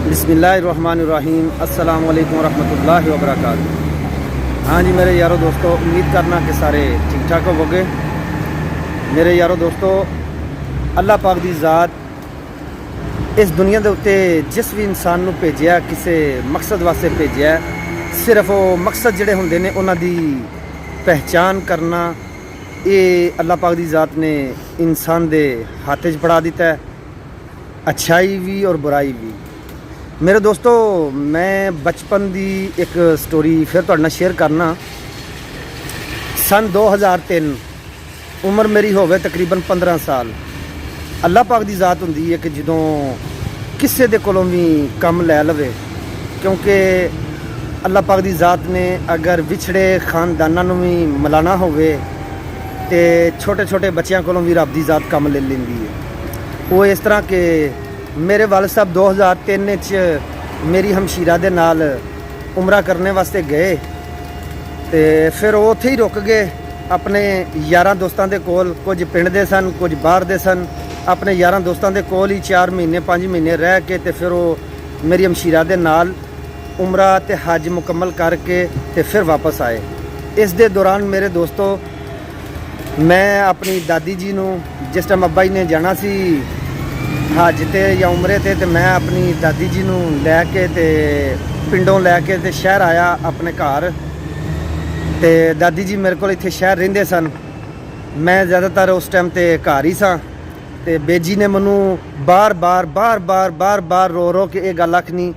बिस्मिल्लाहिर्रहमानिर्रहीम अस्सलाम वालेकुम रहमतुल्लाहि व बरकातुहू। हाँ जी मेरे यारों दोस्तों, उम्मीद करना कि सारे ठीक ठाक होवोगे। मेरे यारों दोस्तों, अल्लाह पाक दी ज़ात इस दुनिया के उत्ते जिस भी इंसान नूं भेजिया किसी मकसद वास्ते भेजिया, सिर्फ वो मकसद जिहड़े हुंदे ने उन्हां दी पहचान करना, ये अल्लाह पाक दी ज़ात ने इंसान दे हाथ च पड़ा दिता है, अच्छाई भी और बुराई भी। मेरे दोस्तों, मैं बचपन दी एक स्टोरी फिर तुहाडे नाल शेयर करना। सन 2003 उम्र मेरी होवे तकरीबन 15 साल। अल्लाह पाक दी ज़ात हुंदी है कि जदों किसी दे कोलों भी कम लै लवे, क्योंकि अल्लाह पाक दी ज़ात ने अगर विछड़े खानदानां नूं भी मिलाना होवे ते छोटे छोटे बच्चों कोलों भी रब दी ज़ात कम ले लैंदी है। वो इस तरह के मेरे वालिद साहब 2003 च मेरी हमशीरा दे नाल उमरा करने वास्ते गए, तो फिर वो उत्थे ही रुक गए अपने यारां दोस्तां दे कोल। कुछ पिंड दे सन, कुछ बाहर दे सन। अपने यारां दोस्तां दे कोल ही 4 महीने 5 महीने रह के ते फिर वो मेरी हमशीरा दे नाल उमरा ते हज मुकम्मल करके ते फिर वापस आए। इस दे दौरान मेरे दोस्तों, मैं अपनी दादी जी नूं जिस टाइम अब्बा जी ने जाना सी हज ते या उमरे ते मैं अपनी दादी जी नूं लैके ते पिंडों लैके ते शहर आया अपने घर। ते दादी जी मेरे को इत्थे शहर रहिंदे सन, मैं ज़्यादातर उस टाइम ते घर ही सा। ते बेजी ने मैनू बार बार रो रो के ये गल आखनी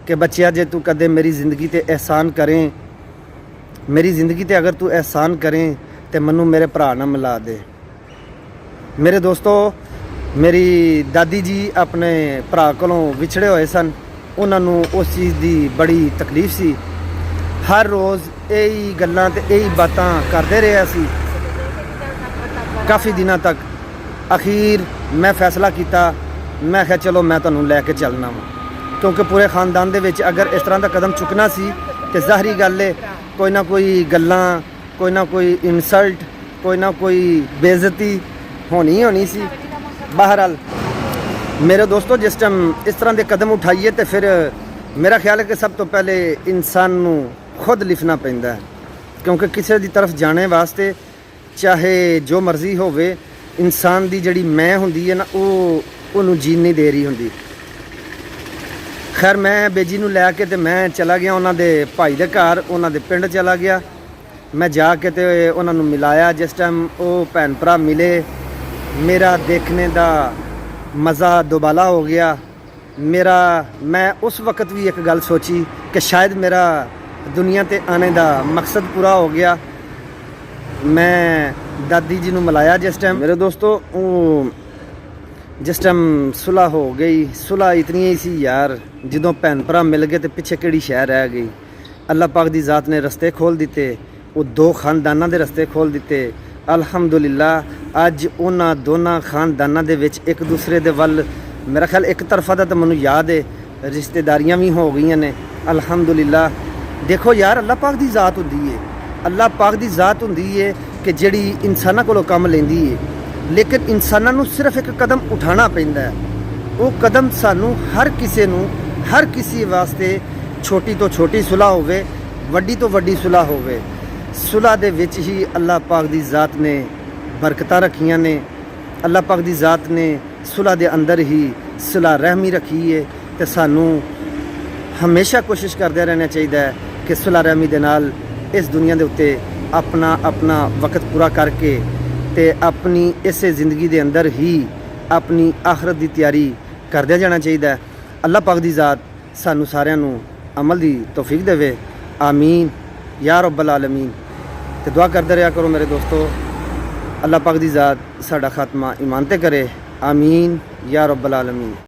कि बच्चिया, जे तू कदे मेरी ज़िंदगी ते एहसान करें, मेरी ज़िंदगी ते अगर तू एहसान करें तो मैनू मेरे भरा नाल मिला दे। मेरे दोस्तों, मेरी दादी जी अपने भरा कोलों विछड़े हुए सन, उन्होंने उस चीज़ की बड़ी तकलीफ सी। हर रोज़ यही गल्लां ते यही बातां करते रहे सी काफ़ी दिनों तक। अखीर मैं फैसला किया, मैं आख्या चलो मैं तुहानूं लैके चलना वा, क्योंकि पूरे खानदान दे विच अगर इस तरह का कदम चुकना सी तो ज़ाहरी गल है कोई ना कोई गल्लां, कोई ना कोई इंसल्ट, कोई ना कोई बेइज्जती होनी सी। बहरहाल मेरे दोस्तों, जिस टाइम इस तरह के कदम उठाइए तो फिर मेरा ख्याल है कि सब तो पहले इंसान नूं खुद लिखना पैंदा है, क्योंकि किसी की तरफ जाने वास्ते चाहे जो मर्जी होवे, इंसान की जिहड़ी मैं हुंदी है ना, वो जीन नहीं दे रही हुंदी। खैर मैं बेजी नूं लैके ते मैं चला गया उन्हां दे भाई दे घर, उन्हां दे पिंड चला गया। मैं जाके ते उन्हां नूं मिलाया। जिस टाइम वो भैन भरा मिले, मेरा देखने का मज़ा दोबाला हो गया। मैं उस वक्त भी एक गल सोची कि शायद मेरा दुनिया ते आने का मकसद पूरा हो गया। मैं दादी जी नूं मिलाया जिस टाइम। मेरे दोस्तों, जिस टाइम सुलह हो गई, सुलह इतनी ही सी यार, जदों भैन भरा मिल गए तो पिछे किहड़ी शै रह गई। अल्लाह पाक दी ज़ात ने रस्ते खोल दिते, वो 2 खानदानां दे रस्ते खोल दिते। अल्हम्दुलिल्लाह अज उन्हां दोनों खानदानां दे विच एक दूसरे दे वल मेरा ख्याल एक तरफा दा तो मैनूं याद है रिश्तेदारियां भी हो गई ने। अल्हम्दुलिल्लाह देखो यार, अल्लाह पाक दी ज़ात हुंदी है, अल्लाह पाक दी ज़ात हुंदी है कि जिहड़ी इंसानां कोलों कम लैंदी है, लेकिन इंसानां नूं सिर्फ एक कदम उठाना पैंदा है। वो कदम सानूं हर किसी वास्ते छोटी तो छोटी सुलह होवे, वड्डी तो वड्डी सुलह होवे, सुलह दे विच ही अल्लाह पाक दी ज़ात ने बरकतां रखियां ने। अल्लाह पाक दी ज़ात ने सुलह दे अंदर ही सुलह रहमी रखी है। तो सानू हमेशा कोशिश करते रहना चाहिए कि सुलह रहमी दे नाल इस दुनिया दे उत्ते अपना वक्त पूरा करके ते अपनी इस ज़िंदगी दे अंदर ही अपनी आखरत की तैयारी करदे जाना चाहिए। अल्लाह पाक दी ज़ात सानू सारियां नू अमल दी तौफीक देवे। आमीन या रब्बल आलमीन। तो दुआ करते रहा करो मेरे दोस्तों, अल्लाह पाक दी ज़ात साडा खात्मा ईमान ते करे। आमीन या रब्बल आलमीन।